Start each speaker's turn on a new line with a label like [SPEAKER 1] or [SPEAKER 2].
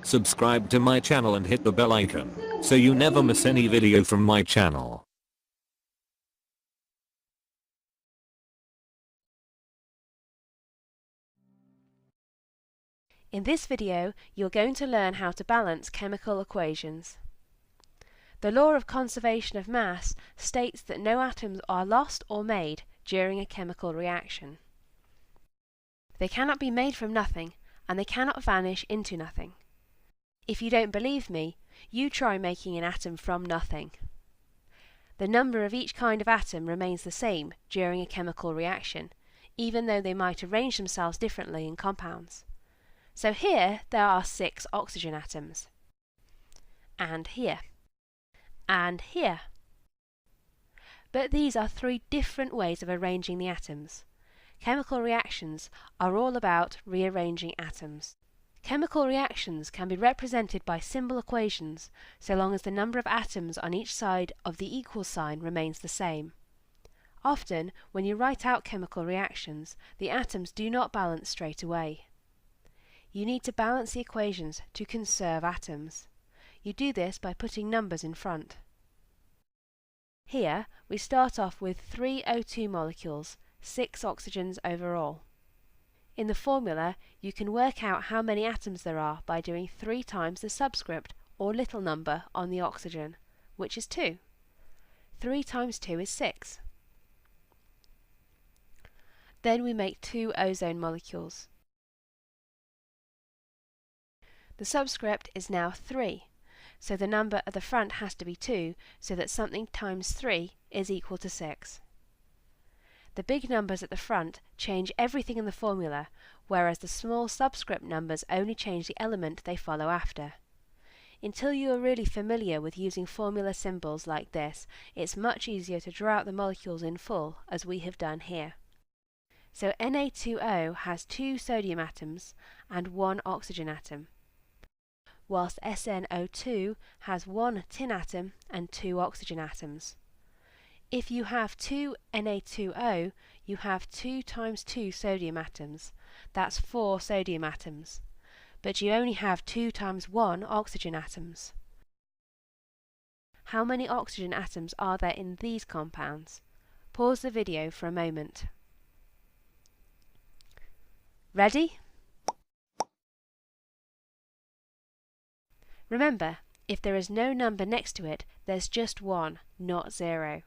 [SPEAKER 1] Subscribe to my channel and hit the bell icon so you never miss any video from my channel.
[SPEAKER 2] In this video, you're going to learn how to balance chemical equations. The law of conservation of mass states that no atoms are lost or made during a chemical reaction. They cannot be made from nothing, and they cannot vanish into nothing. If you don't believe me, you try making an atom from nothing. The number of each kind of atom remains the same during a chemical reaction, even though they might arrange themselves differently in compounds. So here there are 6 oxygen atoms, and here, and here. But these are 3 different ways of arranging the atoms. Chemical reactions are all about rearranging atoms. Chemical reactions can be represented by symbol equations so long as the number of atoms on each side of the equal sign remains the same. Often, when you write out chemical reactions, the atoms do not balance straight away. You need to balance the equations to conserve atoms. You do this by putting numbers in front. Here, we start off with 3 O2 molecules, 6 oxygens overall. In the formula, you can work out how many atoms there are by doing 3 times the subscript, or little number, on the oxygen, which is 2. 3 times 2 is 6. Then we make 2 ozone molecules. The subscript is now 3, so the number at the front has to be 2, so that something times 3 is equal to 6. The big numbers at the front change everything in the formula, whereas the small subscript numbers only change the element they follow after. Until you are really familiar with using formula symbols like this, it's much easier to draw out the molecules in full, as we have done here. So Na2O has 2 sodium atoms and 1 oxygen atom, whilst SnO2 has 1 tin atom and 2 oxygen atoms. If you have 2 Na2O, you have 2 times 2 sodium atoms. That's 4 sodium atoms. But you only have 2 times 1 oxygen atoms. How many oxygen atoms are there in these compounds? Pause the video for a moment. Ready? Remember, if there is no number next to it, there's just 1, not 0.